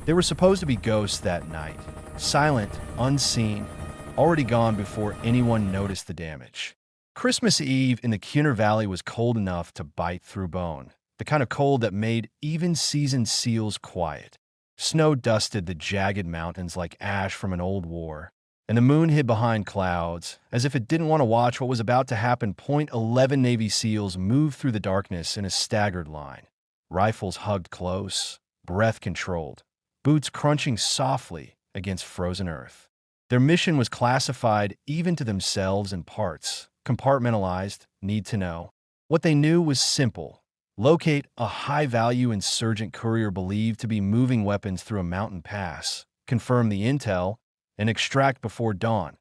They were supposed to be ghosts that night, silent, unseen, already gone before anyone noticed the damage. Christmas Eve in the Cunard Valley was cold enough to bite through bone, the kind of cold that made even seasoned seals quiet. Snow dusted the jagged mountains like ash from an old war, and the moon hid behind clouds, as if it didn't want to watch what was about to happen. Point 11 Navy SEALs moved through the darkness in a staggered line, rifles hugged close, breath controlled, boots crunching softly against frozen earth. Their mission was classified even to themselves in parts, compartmentalized, need to know. What they knew was simple. Locate a high-value insurgent courier believed to be moving weapons through a mountain pass, confirm the intel, and extract before dawn.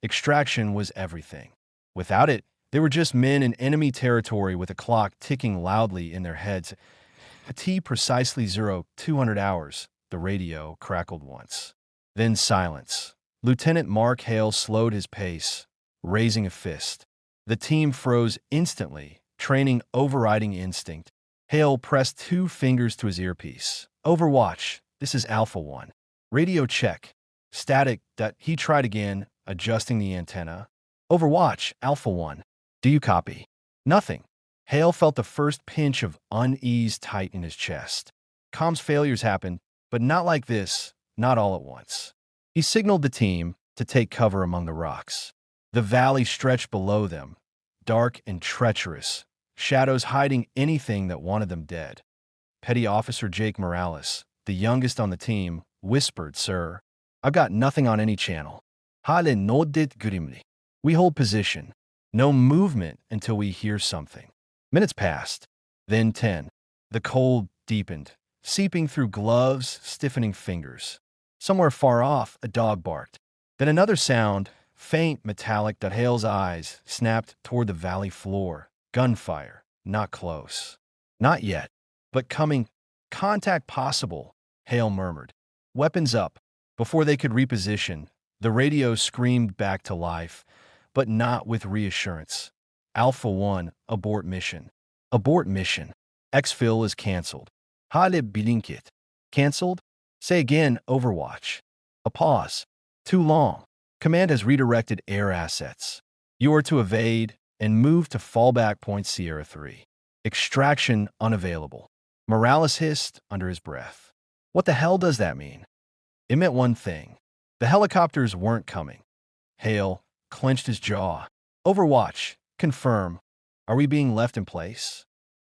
Extraction was everything. Without it, they were just men in enemy territory with a clock ticking loudly in their heads. At T precisely 0200 hours, the radio crackled once. Then silence. Lieutenant Mark Hale slowed his pace, raising a fist. The team froze instantly, training overriding instinct. Hale pressed 2 fingers to his earpiece. Overwatch, this is Alpha 1. Radio check. Static. He tried again, adjusting the antenna. Overwatch, Alpha 1. Do you copy? Nothing. Hale felt the first pinch of unease tight in his chest. Comms failures happened, but not like this, not all at once. He signaled the team to take cover among the rocks. The valley stretched below them, dark and treacherous, shadows hiding anything that wanted them dead. Petty Officer Jake Morales, the youngest on the team, whispered, "Sir, I've got nothing on any channel. Hale no dit grimly. We hold position. No movement until we hear something." Minutes passed, then 10. The cold deepened, seeping through gloves, stiffening fingers. Somewhere far off, a dog barked. Then another sound, faint, metallic. Hale's eyes snapped toward the valley floor. Gunfire. Not close. Not yet. But coming. Contact possible, Hale murmured. Weapons up. Before they could reposition, the radio screamed back to life, but not with reassurance. Alpha 1, abort mission. Abort mission. Exfil is canceled. Hale blinkit. Canceled? Say again, Overwatch. A pause. Too long. Command has redirected air assets. You are to evade and move to fallback point Sierra 3. Extraction unavailable. Morales hissed under his breath. What the hell does that mean? It meant one thing. The helicopters weren't coming. Hale clenched his jaw. Overwatch. Confirm. Are we being left in place?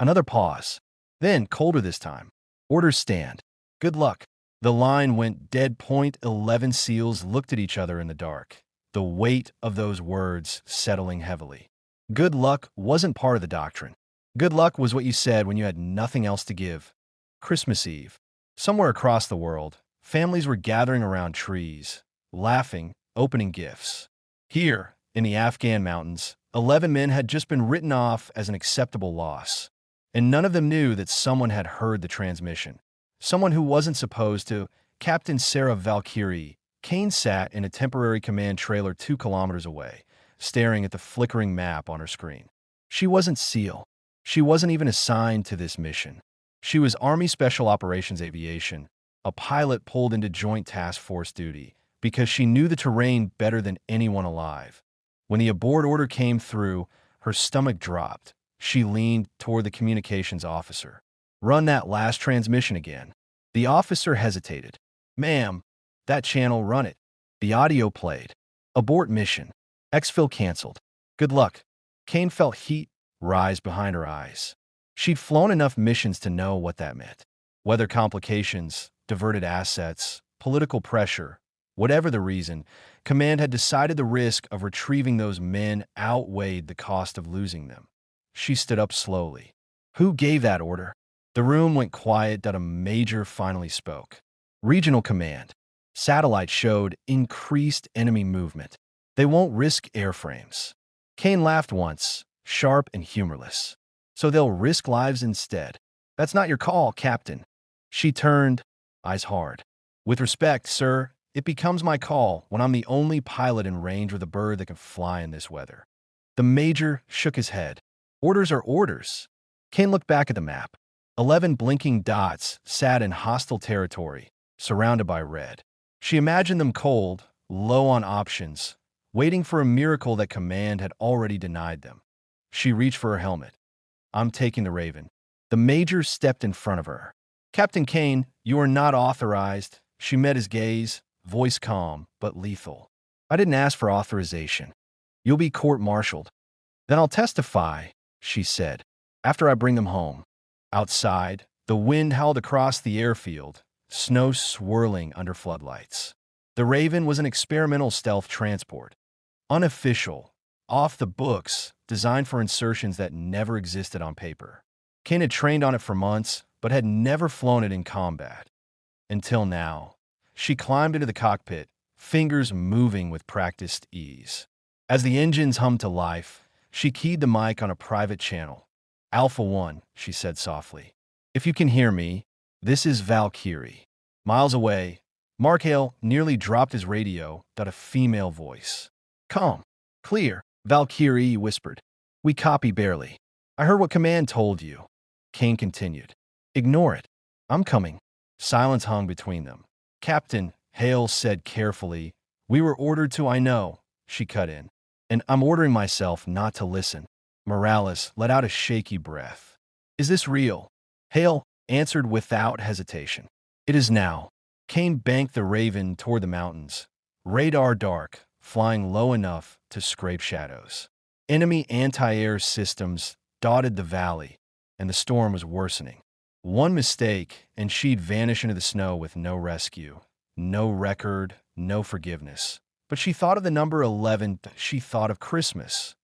Another pause. Then, colder this time. Orders stand. Good luck. The line went dead. Point 11 SEALs looked at each other in the dark, the weight of those words settling heavily. Good luck wasn't part of the doctrine. Good luck was what you said when you had nothing else to give. Christmas Eve. Somewhere across the world, families were gathering around trees, laughing, opening gifts. Here, in the Afghan mountains, 11 men had just been written off as an acceptable loss, and none of them knew that someone had heard the transmission. Someone who wasn't supposed to. Captain Sarah Valkyrie. Kane sat in a temporary command trailer 2 kilometers away, staring at the flickering map on her screen. She wasn't SEAL. She wasn't even assigned to this mission. She was Army Special Operations Aviation, a pilot pulled into Joint Task Force duty because she knew the terrain better than anyone alive. When the abort order came through, her stomach dropped. She leaned toward the communications officer. Run that last transmission again. The officer hesitated. Ma'am, that channel, run it. The audio played. Abort mission. Exfil canceled. Good luck. Kane felt heat rise behind her eyes. She'd flown enough missions to know what that meant. Weather complications, diverted assets, political pressure, whatever the reason, Command had decided the risk of retrieving those men outweighed the cost of losing them. She stood up slowly. Who gave that order? The room went quiet. A major finally spoke. Regional Command. Satellite showed increased enemy movement. They won't risk airframes. Kane laughed once, sharp and humorless. So they'll risk lives instead. That's not your call, Captain. She turned, eyes hard. With respect, sir, it becomes my call when I'm the only pilot in range with a bird that can fly in this weather. The Major shook his head. Orders are orders. Kane looked back at the map. 11 blinking dots sat in hostile territory, surrounded by red. She imagined them cold, low on options, waiting for a miracle that command had already denied them. She reached for her helmet. "I'm taking the Raven." The major stepped in front of her. "Captain Kane, you are not authorized." She met his gaze, voice calm but lethal. "I didn't ask for authorization. You'll be court-martialed." "Then I'll testify," she said, "after I bring them home." Outside, the wind howled across the airfield, snow swirling under floodlights. The Raven was an experimental stealth transport. Unofficial, off the books, designed for insertions that never existed on paper. Kane had trained on it for months, but had never flown it in combat. Until now. She climbed into the cockpit, fingers moving with practiced ease. As the engines hummed to life, she keyed the mic on a private channel. "Alpha 1, she said softly. "If you can hear me, this is Valkyrie." Miles away, Mark Hale nearly dropped his radio, a female voice. "Calm. Clear," Valkyrie whispered. "We copy barely. I heard what command told you." Kane continued. "Ignore it. I'm coming." Silence hung between them. "Captain," Hale said carefully, "we were ordered to." "I know," she cut in. "And I'm ordering myself not to listen." Morales let out a shaky breath. "Is this real?" Hale answered without hesitation. "It is now." Kane banked the Raven toward the mountains. Radar dark, flying low enough to scrape shadows. Enemy anti-air systems dotted the valley, and the storm was worsening. One mistake, and she'd vanish into the snow with no rescue, no record, no forgiveness. But she thought of the number 11, she thought of Christmas,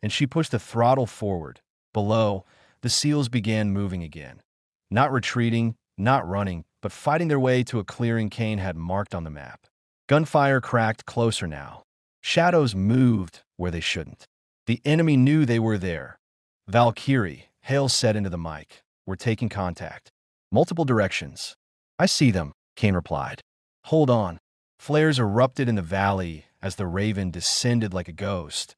and she pushed the throttle forward. Below, the SEALs began moving again. Not retreating, not running, but fighting their way to a clearing Kane had marked on the map. Gunfire cracked closer now. Shadows moved where they shouldn't. The enemy knew they were there. "Valkyrie," Hale said into the mic. "We're taking contact. Multiple directions." "I see them," Kane replied. "Hold on." Flares erupted in the valley as the Raven descended like a ghost.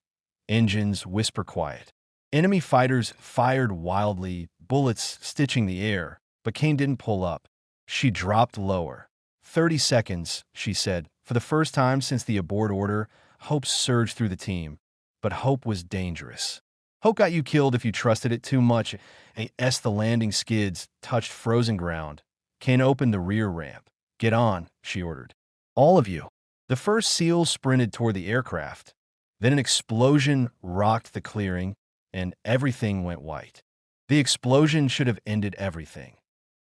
Engines whisper quiet. Enemy fighters fired wildly, bullets stitching the air, but Kane didn't pull up. She dropped lower. 30 seconds, she said. For the first time since the abort order, hope surged through the team. But hope was dangerous. Hope got you killed if you trusted it too much. As the landing skids touched frozen ground, Kane opened the rear ramp. "Get on," she ordered. "All of you." The first SEAL sprinted toward the aircraft. Then an explosion rocked the clearing, and everything went white. The explosion should have ended everything.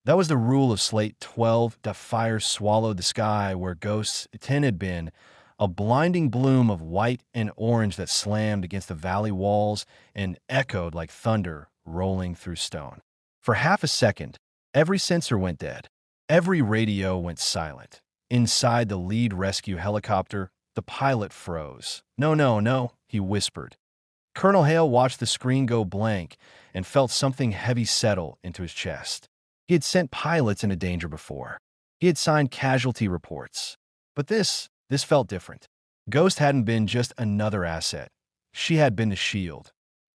That was the rule of Slate 12. The fire swallowed the sky where Ghosts 10 had been, a blinding bloom of white and orange that slammed against the valley walls and echoed like thunder rolling through stone. For half a second, every sensor went dead. Every radio went silent. Inside the lead rescue helicopter, the pilot froze. "No, no, no," he whispered. Colonel Hale watched the screen go blank and felt something heavy settle into his chest. He had sent pilots into danger before. He had signed casualty reports. But this felt different. Ghost hadn't been just another asset. She had been the shield.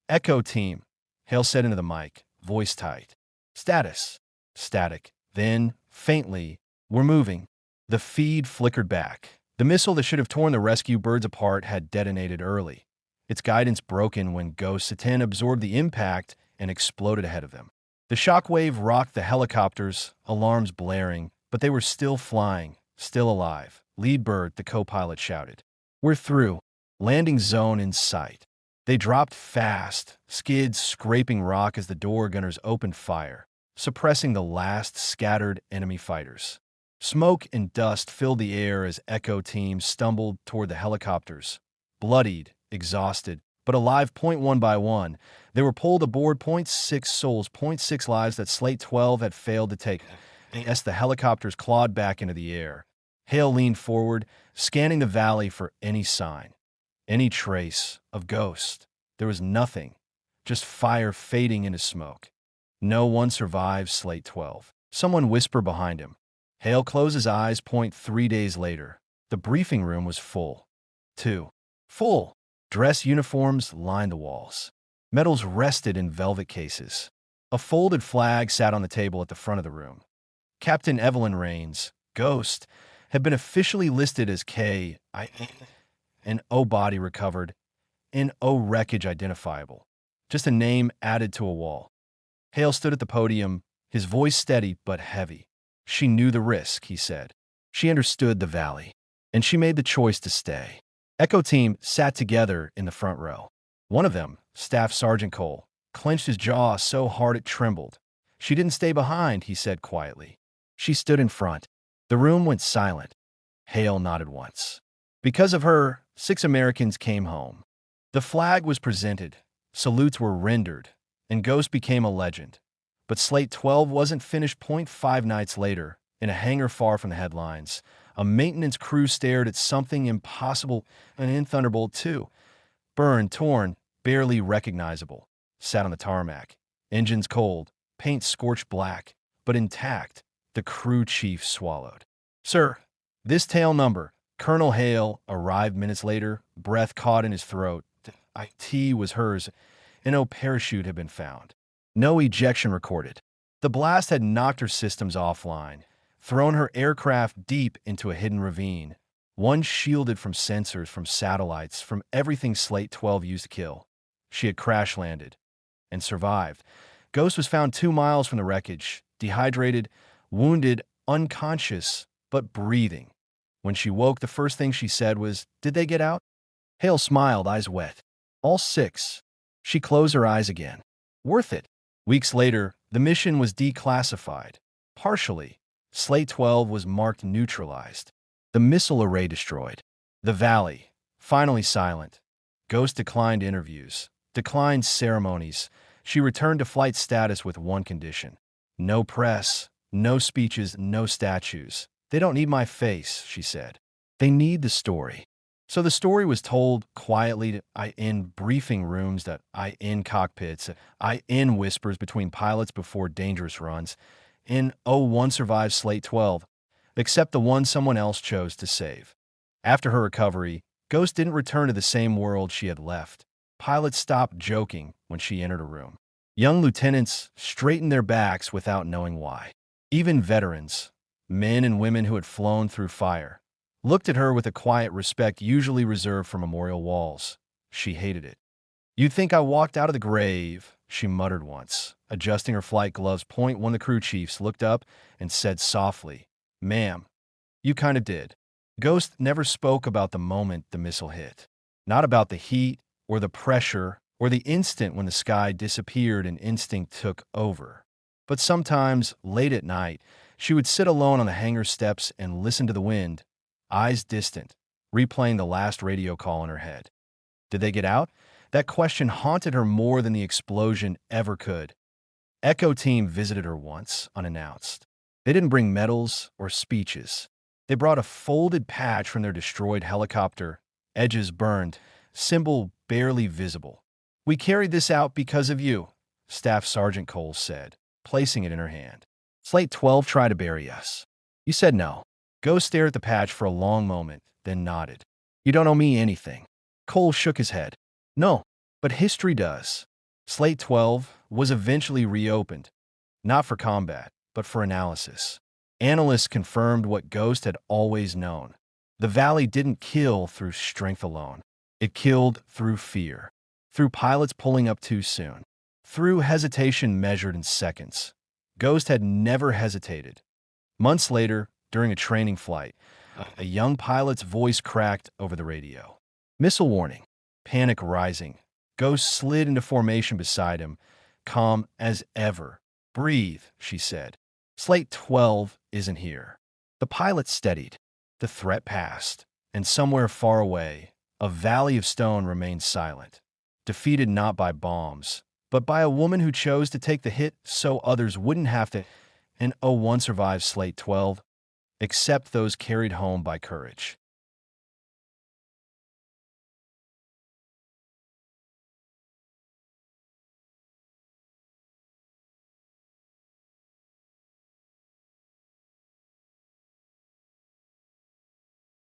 "Echo team," Hale said into the mic, voice tight. "Status." Static. Then, faintly, "We're moving." The feed flickered back. The missile that should have torn the rescue birds apart had detonated early. Its guidance broken when Ghost 10 absorbed the impact and exploded ahead of them. The shockwave rocked the helicopters, alarms blaring, but they were still flying, still alive. "Lead bird," the co-pilot shouted. "We're through. Landing zone in sight." They dropped fast, skids scraping rock as the door gunners opened fire, suppressing the last scattered enemy fighters. Smoke and dust filled the air as Echo teams stumbled toward the helicopters. Bloodied, exhausted, but alive. One by one, they were pulled aboard. 0.6 souls, 0.6 lives that Slate 12 had failed to take. As the helicopters clawed back into the air, Hale leaned forward, scanning the valley for any sign, any trace of Ghost. There was nothing, just fire fading into smoke. "No one survived Slate 12. Someone whispered behind him. Hale closed his eyes. 3 days later, the briefing room was full. Full. Dress uniforms lined the walls. Medals rested in velvet cases. A folded flag sat on the table at the front of the room. "Captain Evelyn Rains," Ghost had been officially listed as K, and O body recovered, and O wreckage identifiable. Just a name added to a wall. Hale stood at the podium, his voice steady but heavy. She knew the risk, he said. She understood the valley, and she made the choice to stay. Echo team sat together in the front row. One of them, Staff Sergeant Cole, clenched his jaw so hard it trembled. She didn't stay behind, he said quietly. She stood in front. The room went silent. Hale nodded once. Because of her, 6 Americans came home. The flag was presented, salutes were rendered, and Ghost became a legend. But Slate 12 wasn't finished. 5 nights later, in a hangar far from the headlines, a maintenance crew stared at something impossible, and in Thunderbolt 2. Burned, torn, barely recognizable, sat on the tarmac. Engines cold, paint scorched black, but intact. The crew chief swallowed. Sir, this tail number. Colonel Hale arrived minutes later, breath caught in his throat. IT was hers, and no parachute had been found. No ejection recorded. The blast had knocked her systems offline, thrown her aircraft deep into a hidden ravine, one shielded from sensors, from satellites, from everything Slate 12 used to kill. She had crash-landed and survived. Ghost was found 2 miles from the wreckage, dehydrated, wounded, unconscious, but breathing. When she woke, the first thing she said was, "Did they get out?" Hale smiled, eyes wet. "All 6. She closed her eyes again. "Worth it." Weeks later, the mission was declassified. Partially, Slate 12 was marked neutralized. The missile array destroyed. The valley, finally silent. Ghost declined interviews, declined ceremonies. She returned to flight status with one condition. No press, no speeches, no statues. They don't need my face, she said. They need the story. So the story was told quietly in briefing rooms, in cockpits, in whispers between pilots before dangerous runs. In one survived Slate 12, except the one someone else chose to save. After her recovery, Ghost didn't return to the same world she had left. Pilots stopped joking when she entered a room. Young lieutenants straightened their backs without knowing why. Even veterans, men and women who had flown through fire, looked at her with a quiet respect usually reserved for memorial walls. She hated it. "You'd think I walked out of the grave," she muttered once, adjusting her flight gloves. One of the crew chiefs looked up and said softly, "Ma'am, you kind of did." Ghost never spoke about the moment the missile hit. Not about the heat or the pressure or the instant when the sky disappeared and instinct took over. But sometimes, late at night, she would sit alone on the hangar steps and listen to the wind, eyes distant, replaying the last radio call in her head. Did they get out? That question haunted her more than the explosion ever could. Echo team visited her once, unannounced. They didn't bring medals or speeches. They brought a folded patch from their destroyed helicopter, edges burned, symbol barely visible. "We carried this out because of you," Staff Sergeant Cole said, placing it in her hand. "Slate 12 tried to bury us. You said no." Ghost stared at the patch for a long moment, then nodded. "You don't owe me anything." Cole shook his head. "No, but history does." Slate 12 was eventually reopened, not for combat, but for analysis. Analysts confirmed what Ghost had always known. The valley didn't kill through strength alone. It killed through fear, through pilots pulling up too soon, through hesitation measured in seconds. Ghost had never hesitated. Months later, during a training flight, a young pilot's voice cracked over the radio. "Missile warning." Panic rising. Ghost slid into formation beside him, calm as ever. "Breathe," she said. "Slate 12 isn't here." The pilot steadied. The threat passed, and somewhere far away, a valley of stone remained silent, defeated not by bombs, but by a woman who chose to take the hit so others wouldn't have to. And 1 survived Slate 12, except those carried home by courage.